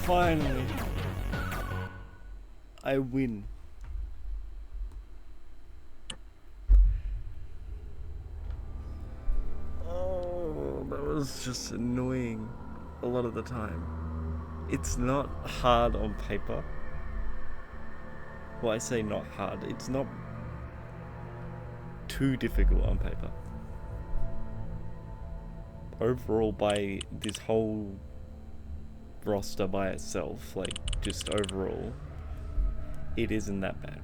Finally. I win. Oh, that was just annoying a lot of the time. It's not hard on paper. Well, I say not hard. It's not too difficult on paper. Overall, by this whole roster by itself, like just overall, it isn't that bad.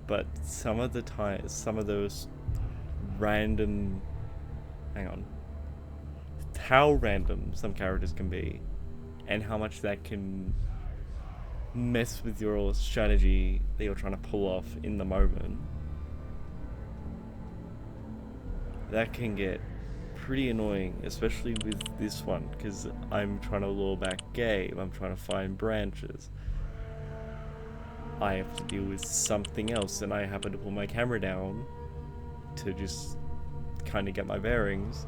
But some of the time, some of those random, hang on, how random some characters can be and how much that can mess with your strategy that you're trying to pull off in the moment, that can get pretty annoying, especially with this one, because I'm trying to lure back Gabe, I'm trying to find branches, I have to deal with something else, and I happen to pull my camera down to just kind of get my bearings,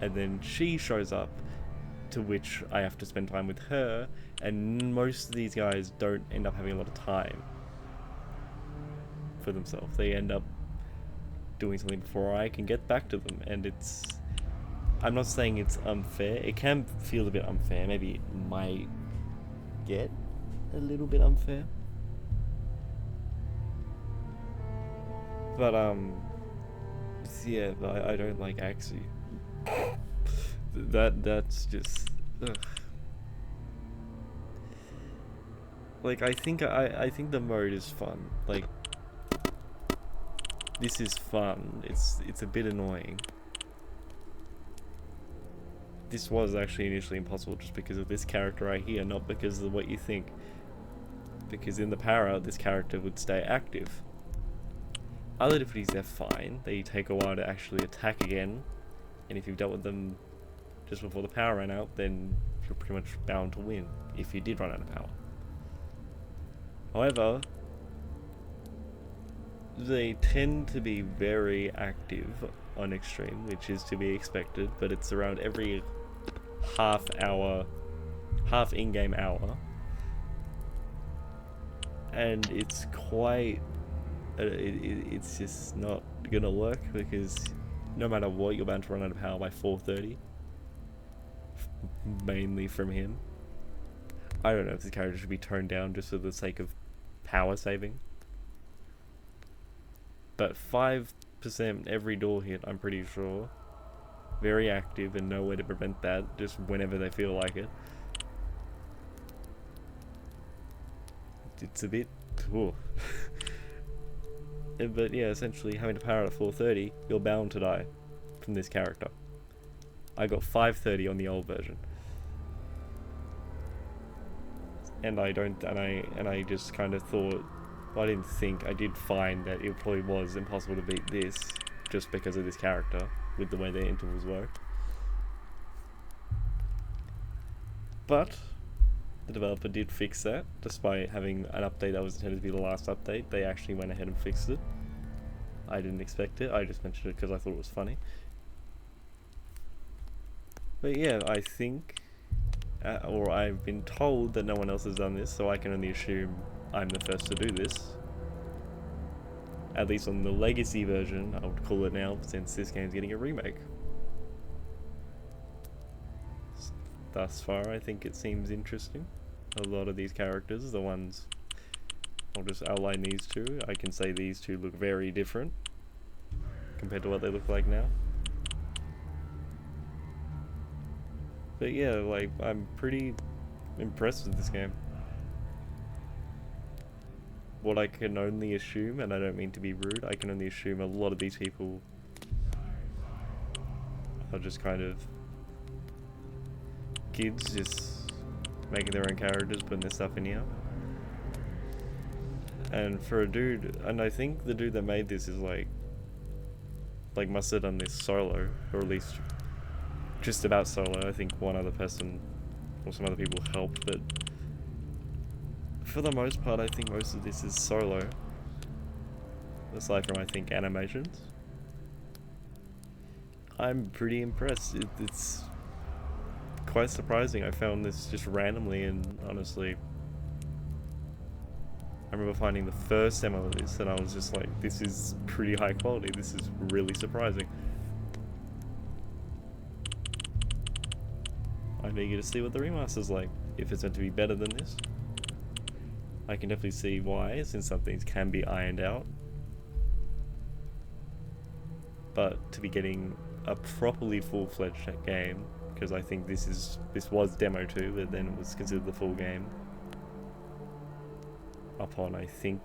and then she shows up, to which I have to spend time with her, and most of these guys don't end up having a lot of time for themselves. They end up doing something before I can get back to them, and it's... I'm not saying it's unfair. It can feel a bit unfair. Maybe it might get a little bit unfair. But, yeah, I don't like Axie. That's just... Ugh. Like, I think the mode is fun. Like, this is fun. It's a bit annoying. This was actually initially impossible just because of this character right here, not because of what you think. Because in the para, this character would stay active. Other difficulties, they're fine. They take a while to actually attack again. And if you've dealt with them just before the power ran out, then you're pretty much bound to win, if you did run out of power. However, they tend to be very active on Extreme, which is to be expected, but it's around every half in-game hour. And it's quite... it's just not gonna work, because no matter what, you're bound to run out of power by 4:30. Mainly from him. I don't know if this character should be toned down just for the sake of power saving. But 5% every door hit, I'm pretty sure. Very active and nowhere to prevent that, just whenever they feel like it. It's a bit... Ooh. But yeah, essentially having to power at 4:30, you're bound to die from this character. I got 5:30 on the old version. And I just kind of thought, well, I didn't think, I did find that it probably was impossible to beat this just because of this character with the way their intervals work. But the developer did fix that, despite having an update that was intended to be the last update. They actually went ahead and fixed it. I didn't expect it, I just mentioned it because I thought it was funny. But yeah, I think, or I've been told that no one else has done this, so I can only assume I'm the first to do this. At least on the legacy version, I would call it now, since this game's getting a remake. Thus far, I think it seems interesting. A lot of these characters, the ones... I'll just outline these two. I can say these two look very different compared to what they look like now. But yeah, like, I'm pretty impressed with this game. What I can only assume, and I don't mean to be rude, I can only assume a lot of these people are just kind of kids just making their own characters, putting their stuff in here. And for a dude, and I think the dude that made this is like must have done this solo, or at least just about solo. I think one other person or some other people helped, but for the most part I think most of this is solo, aside from I think animations. I'm pretty impressed. It's quite surprising. I found this just randomly, and honestly I remember finding the first demo of this and I was just like, this is pretty high quality, this is really surprising. I'm eager to see what the remaster's like, if it's meant to be better than this. I can definitely see why, since some things can be ironed out. But to be getting a properly full-fledged game, because I think this was demo 2, but then it was considered the full game. Upon, I think,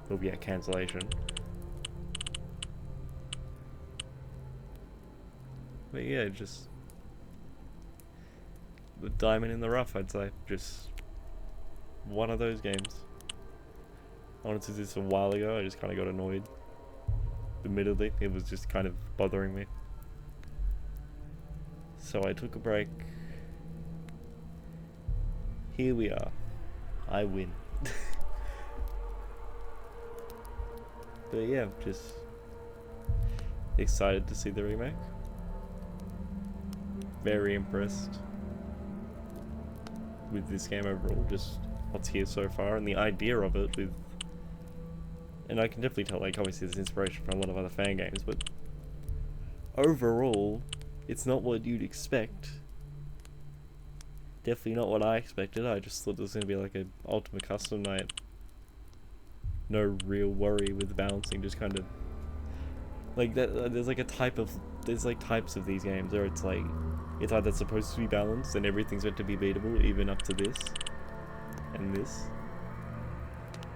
will be at cancellation. But yeah, just the diamond in the rough, I'd say. Just one of those games. I wanted to do this a while ago, I just kind of got annoyed. Admittedly, it was just kind of bothering me. So I took a break. Here we are. I win. But yeah, just excited to see the remake. very impressed with this game overall, just what's here so far, and the idea of it with... And I can definitely tell, like, obviously there's inspiration from a lot of other fan games, but overall, it's not what you'd expect. Definitely not what I expected. I just thought there was going to be like a Ultimate Custom Night. No real worry with balancing, just kind of... Like, that. There's like a type of... There's like types of these games where it's like... It's either supposed to be balanced and everything's meant to be beatable, even up to this. And this.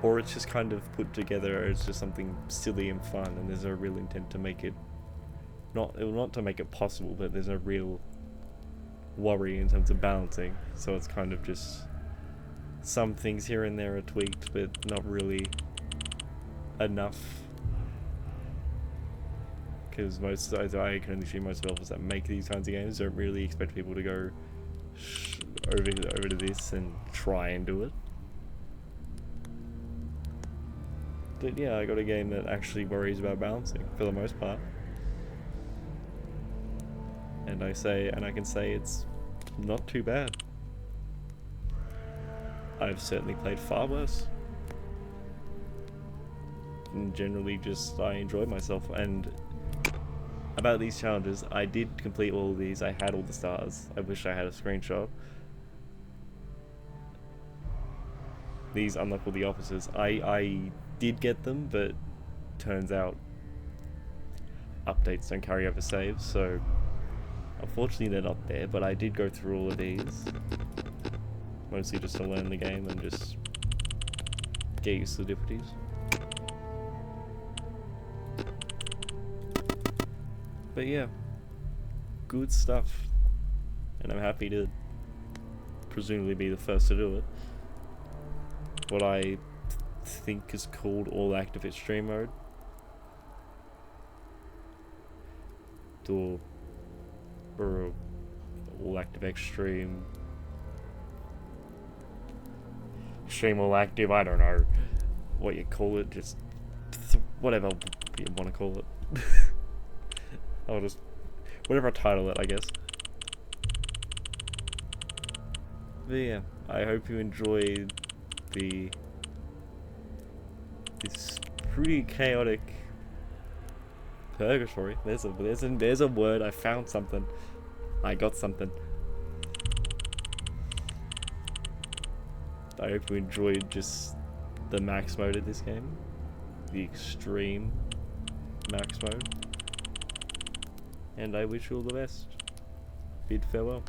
Or it's just kind of put together as just something silly and fun, and there's no real intent to make it... Not to make it possible, but there's no real worry in terms of balancing. So it's kind of just... Some things here and there are tweaked, but not really enough. Because most, I can only assume most developers that make these kinds of games don't really expect people to go over to this and try and do it. But yeah, I got a game that actually worries about balancing for the most part. And I can say it's not too bad. I've certainly played far worse. And generally just, I enjoyed myself. And about these challenges, I did complete all of these. I had all the stars. I wish I had a screenshot. These unlock all the officers. I did get them, but turns out updates don't carry over saves, so unfortunately they're not there, but I did go through all of these. Mostly just to learn the game and just get used to the difficulties. But yeah, good stuff. And I'm happy to presumably be the first to do it. What I think is called All Active Extreme Mode. Or All Active Extreme. Extreme All Active, I don't know what you call it, just whatever you want to call it. I'll just, whatever I title it, I guess. But yeah, I hope you enjoyed this pretty chaotic purgatory. There's a word. I found something. I got something. I hope you enjoyed just the max mode of this game, the extreme max mode, and I wish you all the best. Bid farewell.